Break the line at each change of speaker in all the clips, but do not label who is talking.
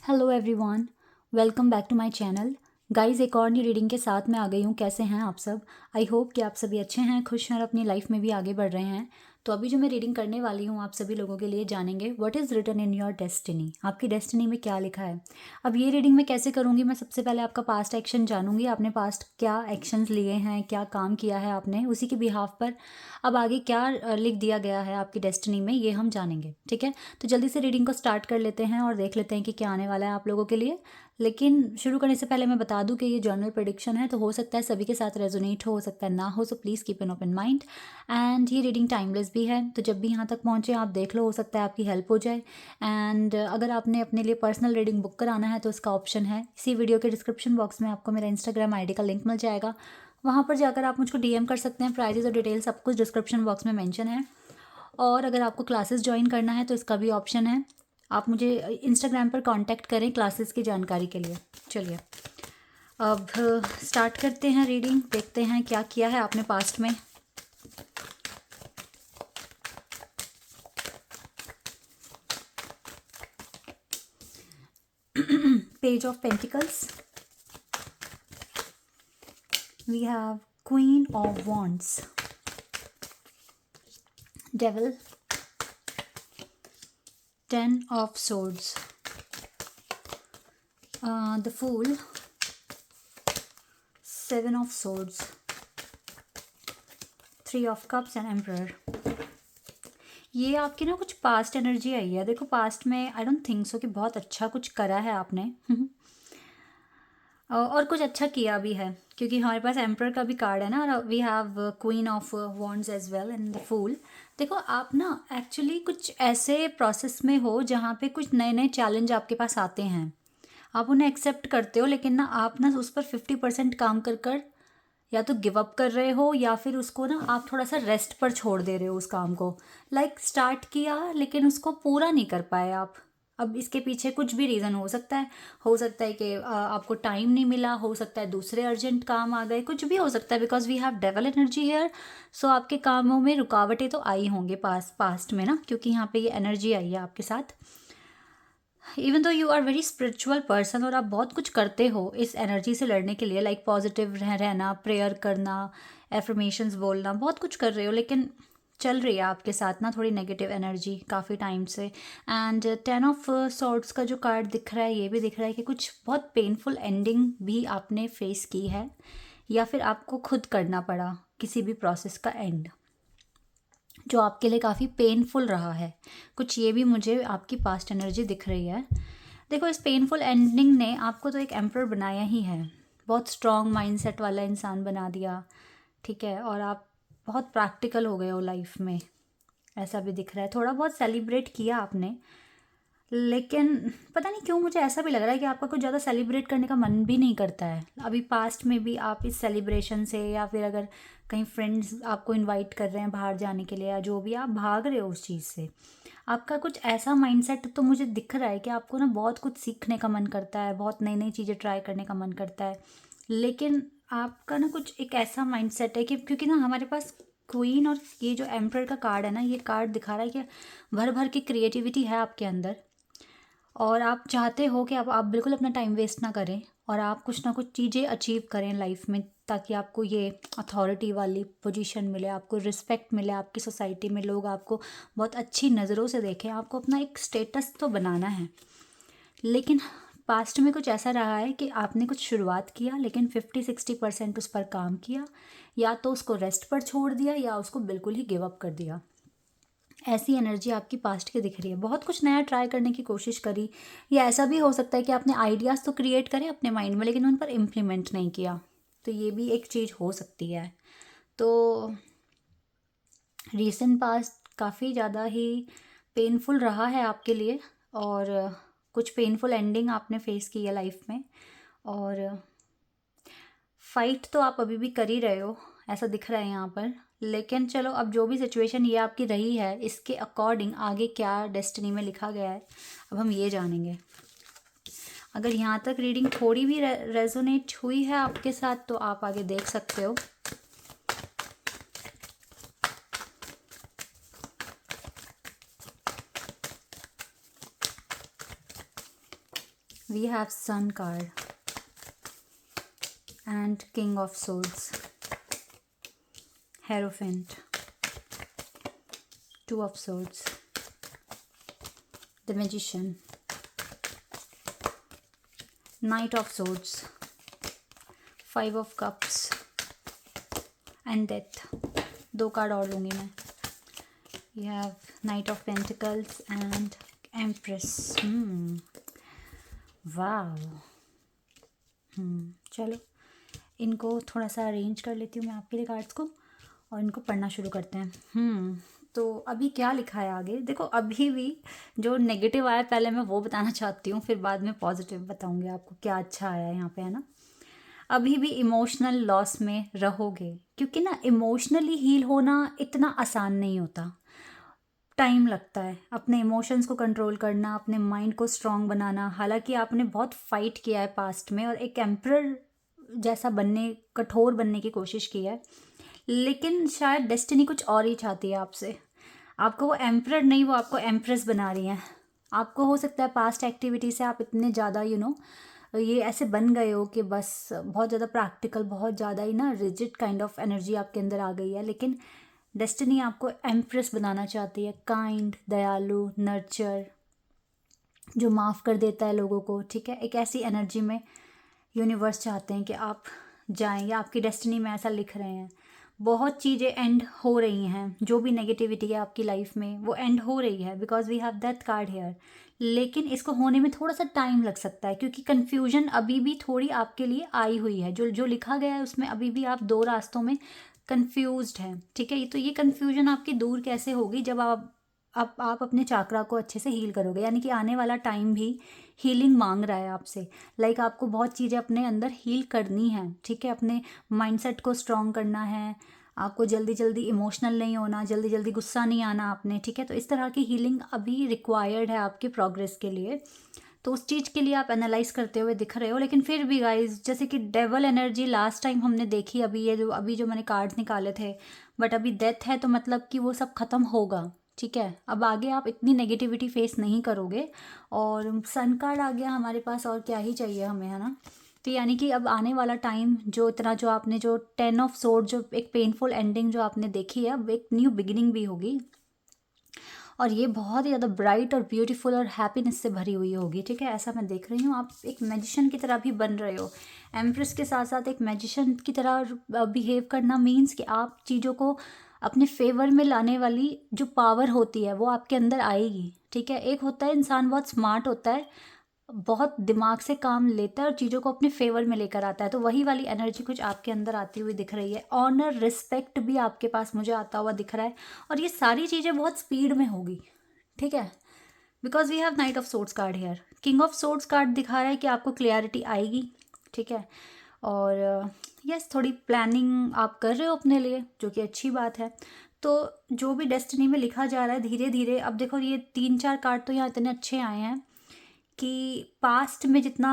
Hello everyone, welcome back to my channel. Guys, एक और नई रीडिंग के साथ मैं आ गई हूँ। कैसे हैं आप सब? आई होप कि आप सभी अच्छे हैं, खुश हैं और अपनी लाइफ में भी आगे बढ़ रहे हैं। तो अभी जो मैं रीडिंग करने वाली हूँ आप सभी लोगों के लिए जानेंगे what is written in your destiny. आपकी डेस्टिनी में क्या लिखा है। अब ये रीडिंग मैं कैसे करूँगी, मैं सबसे पहले आपका पास्ट एक्शन जानूंगी। आपने पास्ट क्या एक्शंस लिए हैं, क्या काम किया है आपने, उसी के बिहाफ पर अब आगे क्या लिख दिया गया है आपकी डेस्टिनी में, ये हम जानेंगे। ठीक है, तो जल्दी से रीडिंग को स्टार्ट कर लेते हैं और देख लेते हैं कि क्या आने वाला है आप लोगों के लिए। लेकिन शुरू करने से पहले मैं बता दूं कि ये जर्नल प्रेडिक्शन है, तो हो सकता है सभी के साथ रेजोनेट हो सकता है ना हो, so please keep an open mind. And ये रीडिंग टाइमलेस भी है, तो जब भी यहाँ तक पहुँचे आप देख लो, हो सकता है आपकी हेल्प हो जाए। एंड अगर आपने अपने लिए पर्सनल रीडिंग बुक कराना है तो इसका ऑप्शन है, इसी वीडियो के डिस्क्रिप्शन बॉक्स में आपको मेरा इंस्टाग्राम आईडी का लिंक मिल जाएगा। वहाँ पर जाकर आप मुझको डीएम कर सकते हैं। प्राइजेस और डिटेल सब कुछ डिस्क्रिप्शन बॉक्स में मेंशन है। और अगर आपको क्लासेस ज्वाइन करना है तो इसका भी ऑप्शन है, आप मुझे इंस्टाग्राम पर कांटेक्ट करें क्लासेस की जानकारी के लिए। चलिए अब स्टार्ट करते हैं रीडिंग, देखते हैं क्या किया है आपने पास्ट में। Page of pentacles, we have queen of wands, devil, 10 of swords, the fool, 7 of swords, 3 of cups and emperor। ये आपकी ना कुछ पास्ट एनर्जी आई है। देखो पास्ट में आई डोंट थिंक सो कि बहुत अच्छा कुछ करा है आपने और कुछ अच्छा किया भी है, क्योंकि हमारे पास एम्पर का भी कार्ड है ना, और we have queen of wands as well and the fool. देखो आप ना एक्चुअली कुछ ऐसे प्रोसेस में हो जहाँ पे कुछ नए नए चैलेंज आपके पास आते हैं, आप उन्हें एक्सेप्ट करते हो, लेकिन ना आप ना उस पर 50% काम कर कर या तो गिव अप कर रहे हो, या फिर उसको ना आप थोड़ा सा रेस्ट पर छोड़ दे रहे हो उस काम को। लाइक स्टार्ट किया लेकिन उसको पूरा नहीं कर पाए आप। अब इसके पीछे कुछ भी रीज़न हो सकता है। हो सकता है कि आपको टाइम नहीं मिला, हो सकता है दूसरे अर्जेंट काम आ गए, कुछ भी हो सकता है, because we have devil energy here. So आपके कामों में रुकावटें तो आई होंगे पास्ट में ना, क्योंकि यहाँ पे ये एनर्जी आई है आपके साथ। Even though you are very spiritual person और आप बहुत कुछ करते हो इस एनर्जी से लड़ने के लिए, लाइक पॉजिटिव रहना, प्रेयर करना, एफर्मेशंस बोलना, बहुत कुछ कर रहे हो, लेकिन चल रही है आपके साथ ना थोड़ी नेगेटिव एनर्जी काफ़ी टाइम से। एंड 10 ऑफ सॉर्ड्स का जो कार्ड दिख रहा है, ये भी दिख रहा है कि कुछ बहुत पेनफुल एंडिंग भी आपने फेस की है, या फिर आपको खुद करना पड़ा किसी भी प्रोसेस का एंड जो आपके लिए काफ़ी पेनफुल रहा है। कुछ ये भी मुझे आपकी पास्ट एनर्जी दिख रही है। देखो इस पेनफुल एंडिंग ने आपको तो एक एम्परर बनाया ही है, बहुत स्ट्रॉन्ग माइंडसेट वाला इंसान बना दिया। ठीक है, और आप बहुत प्रैक्टिकल हो गए हो लाइफ में, ऐसा भी दिख रहा है। थोड़ा बहुत सेलिब्रेट किया आपने, लेकिन पता नहीं क्यों मुझे ऐसा भी लग रहा है कि आपका कुछ ज़्यादा सेलिब्रेट करने का मन भी नहीं करता है अभी। पास्ट में भी आप इस सेलिब्रेशन से, या फिर अगर कहीं फ्रेंड्स आपको इनवाइट कर रहे हैं बाहर जाने के लिए, या जो भी, आप भाग रहे हो उस चीज़ से। आपका कुछ ऐसा माइंडसेट तो मुझे दिख रहा है कि आपको ना बहुत कुछ सीखने का मन करता है, बहुत नई नई चीज़ें ट्राई करने का मन करता है, लेकिन आपका ना कुछ एक ऐसा माइंडसेट है कि, क्योंकि ना हमारे पास क्वीन और ये जो एम्परर का कार्ड है ना, ये कार्ड दिखा रहा है कि भर भर की क्रिएटिविटी है आपके अंदर, और आप चाहते हो कि आप बिल्कुल अपना टाइम वेस्ट ना करें और आप कुछ ना कुछ चीज़ें अचीव करें लाइफ में, ताकि आपको ये अथॉरिटी वाली पोजीशन मिले, आपको रिस्पेक्ट मिले, आपकी सोसाइटी में लोग आपको बहुत अच्छी नज़रों से देखें। आपको अपना एक स्टेटस तो बनाना है, लेकिन पास्ट में कुछ ऐसा रहा है कि आपने कुछ शुरुआत किया लेकिन 50-60% उस पर काम किया, या तो उसको रेस्ट पर छोड़ दिया, या उसको बिल्कुल ही गिव अप कर दिया। ऐसी एनर्जी आपकी पास्ट की दिख रही है। बहुत कुछ नया ट्राई करने की कोशिश करी, या ऐसा भी हो सकता है कि आपने आइडियाज़ तो क्रिएट करे अपने माइंड में, लेकिन उन पर इम्प्लीमेंट नहीं किया, तो ये भी एक चीज़ हो सकती है। तो रीसेंट पास्ट काफ़ी ज़्यादा ही पेनफुल रहा है आपके लिए, और कुछ पेनफुल एंडिंग आपने फेस की है लाइफ में, और फाइट तो आप अभी भी कर ही रहे हो, ऐसा दिख रहा है यहाँ पर। लेकिन चलो, अब जो भी सिचुएशन ये आपकी रही है, इसके अकॉर्डिंग आगे क्या डेस्टिनी में लिखा गया है, अब हम ये जानेंगे। अगर यहाँ तक रीडिंग थोड़ी भी रेजोनेट हुई है आपके साथ, तो आप आगे देख सकते हो। We have sun card and king of swords, hierophant, two of swords, the magician, knight of swords, five of cups and death. 2 card और लूँगी मैं। You have knight of pentacles and empress. Wow. चलो इनको थोड़ा सा arrange कर लेती हूँ मैं आपके लिए कार्ड्स को, और इनको पढ़ना शुरू करते हैं। तो अभी क्या लिखा है आगे देखो। अभी भी जो नेगेटिव आया पहले मैं वो बताना चाहती हूँ, फिर बाद में पॉजिटिव बताऊँगी आपको क्या अच्छा आया है यहाँ पे, है ना। अभी भी इमोशनल लॉस में रहोगे, क्योंकि ना इमोशनली हील होना इतना आसान नहीं होता, टाइम लगता है। अपने इमोशंस को कंट्रोल करना, अपने माइंड को स्ट्रांग बनाना। हालांकि आपने बहुत फाइट किया है पास्ट में और एक एम्परर जैसा बनने, कठोर बनने की कोशिश की है, लेकिन शायद डेस्टिनी कुछ और ही चाहती है आपसे। आपको वो एम्परर नहीं, वो आपको एम्प्रेस बना रही हैं। आपको हो सकता है पास्ट एक्टिविटी से आप इतने ज़्यादा ये ऐसे बन गए हो कि बस बहुत ज़्यादा प्रैक्टिकल, बहुत ज़्यादा ही ना रिजिड काइंड ऑफ एनर्जी आपके अंदर आ गई है, लेकिन डेस्टिनी आपको एम्प्रेस बनाना चाहती है। काइंड, दयालु, नर्चर, जो माफ़ कर देता है लोगों को, ठीक है। एक ऐसी एनर्जी में यूनिवर्स चाहते हैं कि आप जाएं, या आपकी डेस्टिनी में ऐसा लिख रहे हैं। बहुत चीज़ें एंड हो रही हैं, जो भी नेगेटिविटी है आपकी लाइफ में वो एंड हो रही है, because we have that card here. लेकिन इसको होने में थोड़ा सा टाइम लग सकता है, क्योंकि कन्फ्यूजन अभी भी थोड़ी आपके लिए आई हुई है। जो जो लिखा गया है उसमें अभी भी आप 2 रास्तों में कन्फ्यूज्ड हैं, ठीक है। तो ये कन्फ्यूजन आपकी दूर कैसे होगी, जब आप अपने चाकरा को अच्छे से हील करोगे। यानी कि आने वाला टाइम भी हीलिंग मांग रहा है आपसे। लाइक आपको बहुत चीज़ें अपने अंदर हील करनी है, ठीक है। अपने माइंडसेट को स्ट्रॉन्ग करना है, आपको जल्दी जल्दी इमोशनल नहीं होना, जल्दी जल्दी गुस्सा नहीं आना आपने, ठीक है। तो इस तरह की हीलिंग अभी रिक्वायर्ड है आपके प्रोग्रेस के लिए। तो उस चीज़ के लिए आप एनालाइज करते हुए दिख रहे हो। लेकिन फिर भी गाइज, जैसे कि डेवल एनर्जी लास्ट टाइम हमने देखी, अभी जो मैंने कार्ड्स निकाले थे, बट अभी डेथ है, तो मतलब कि वो सब खत्म होगा, ठीक है। अब आगे आप इतनी नेगेटिविटी फेस नहीं करोगे। और सन कार्ड आ गया हमारे पास, और क्या ही चाहिए हमें, है ना। तो यानी कि अब आने वाला टाइम, जो आपने जो 10 ऑफ सोर्ड, जो एक पेनफुल एंडिंग जो आपने देखी है, अब एक न्यू बिगिनिंग भी होगी। और ये बहुत ही ज़्यादा ब्राइट और ब्यूटीफुल और हैप्पीनेस से भरी हुई होगी, ठीक है। ऐसा मैं देख रही हूँ। आप एक मैजिशियन की तरह भी बन रहे हो। एम्प्रेस के साथ साथ एक मैजिशियन की तरह बिहेव करना मीन्स कि आप चीज़ों को अपने फेवर में लाने वाली जो पावर होती है वो आपके अंदर आएगी, ठीक है। एक होता है इंसान बहुत स्मार्ट होता है, बहुत दिमाग से काम लेता है और चीज़ों को अपने फेवर में लेकर आता है, तो वही वाली एनर्जी कुछ आपके अंदर आती हुई दिख रही है। ऑनर, रिस्पेक्ट भी आपके पास मुझे आता हुआ दिख रहा है, और ये सारी चीज़ें बहुत स्पीड में होगी, ठीक है। Because we have knight of swords card here. King of swords card दिखा रहा है कि आपको क्लियरिटी आएगी, ठीक है। और यस, थोड़ी प्लानिंग आप कर रहे हो अपने लिए, जो कि अच्छी बात है। तो जो भी डेस्टिनी में लिखा जा रहा है धीरे धीरे, अब देखो ये 3-4 कार्ड तो यहाँ इतने अच्छे आए हैं कि पास्ट में जितना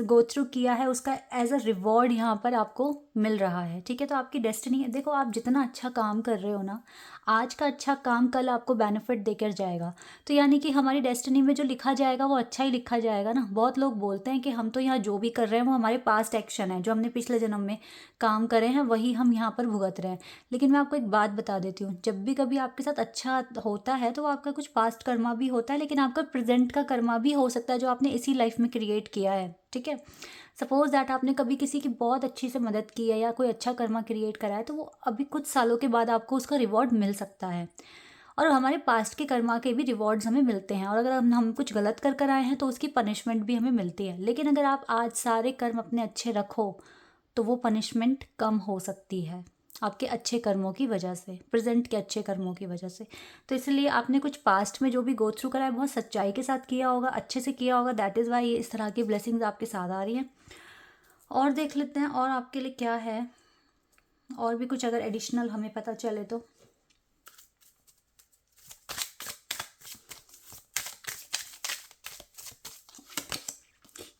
गो थ्रू किया है उसका एज अ रिवॉर्ड यहाँ पर आपको मिल रहा है, ठीक है। तो आपकी डेस्टिनी, देखो आप जितना अच्छा काम कर रहे हो ना, आज का अच्छा काम कल आपको बेनिफिट देकर जाएगा। तो यानी कि हमारी डेस्टिनी में जो लिखा जाएगा वो अच्छा ही लिखा जाएगा ना। बहुत लोग बोलते हैं कि हम तो यहाँ जो भी कर रहे हैं वो हमारे पास्ट एक्शन है, जो हमने पिछले जन्म में काम करे हैं वही हम यहाँ पर भुगत रहे हैं। लेकिन मैं आपको एक बात बता देती हूँ, जब भी कभी आपके साथ अच्छा होता है तो वो आपका कुछ पास्ट कर्मा भी होता है, लेकिन आपका प्रेजेंट का कर्मा भी हो सकता है जो आपने इसी लाइफ में क्रिएट किया है, ठीक है। सपोज दैट आपने कभी किसी की बहुत अच्छी से मदद की है या कोई अच्छा कर्मा क्रिएट करा है, तो वो अभी कुछ सालों के बाद आपको उसका रिवॉर्ड मिल सकता है। और हमारे पास्ट के कर्मा के भी रिवॉर्ड्स हमें मिलते हैं, और अगर हम कुछ गलत कर आए हैं तो उसकी पनिशमेंट भी हमें मिलती है। लेकिन अगर आप आज सारे कर्म अपने अच्छे रखो तो वो पनिशमेंट कम हो सकती है आपके अच्छे कर्मों की वजह से, प्रेजेंट के अच्छे कर्मों की वजह से। तो इसलिए आपने कुछ पास्ट में जो भी गो थ्रू करा है बहुत सच्चाई के साथ किया होगा, अच्छे से किया होगा। दैट इज़ वाई ये इस तरह की ब्लेसिंग्स आपके साथ आ रही हैं। और देख लेते हैं और आपके लिए क्या है, और भी कुछ अगर एडिशनल हमें पता चले तो।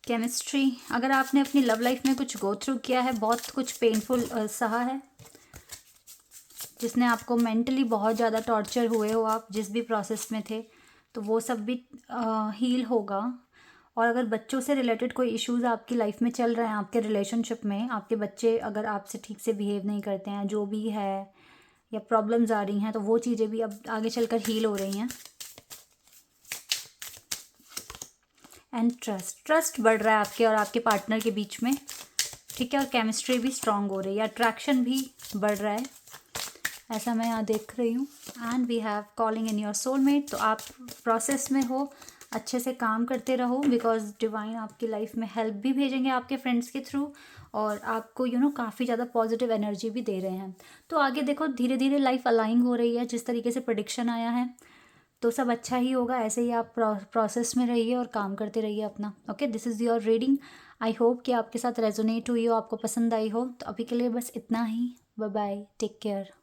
केमिस्ट्री, अगर आपने अपनी लव लाइफ में कुछ गो थ्रू किया है, बहुत कुछ पेनफुल सहा है, जिसने आपको मेंटली बहुत ज़्यादा टॉर्चर हुए हो आप जिस भी प्रोसेस में थे, तो वो सब भी हील होगा। और अगर बच्चों से रिलेटेड कोई इश्यूज़ आपकी लाइफ में चल रहे हैं, आपके रिलेशनशिप में, आपके बच्चे अगर आपसे ठीक से बिहेव नहीं करते हैं, जो भी है, या प्रॉब्लम्स आ रही हैं, तो वो चीज़ें भी अब आगे चलकर हील हो रही हैं। एंड ट्रस्ट बढ़ रहा है आपके और आपके पार्टनर के बीच में, ठीक है। और केमिस्ट्री भी स्ट्रांग हो रही है, अट्रैक्शन भी बढ़ रहा है, ऐसा मैं यहाँ देख रही हूँ। And we have calling in your soulmate. तो आप प्रोसेस में हो, अच्छे से काम करते रहो, बिकॉज डिवाइन आपकी लाइफ में हेल्प भी भेजेंगे आपके फ्रेंड्स के थ्रू, और आपको काफ़ी ज़्यादा पॉजिटिव एनर्जी भी दे रहे हैं। तो आगे देखो, धीरे धीरे लाइफ अलाइन हो रही है जिस तरीके से प्रेडिक्शन आया है, तो सब अच्छा ही होगा। ऐसे ही आप प्रोसेस में रहिए और काम करते रहिए अपना। Okay, this is your reading. I hope कि आपके साथ रेजोनेट हुई हो, आपको पसंद आई हो। तो अभी के लिए बस इतना ही। Bye bye, take care.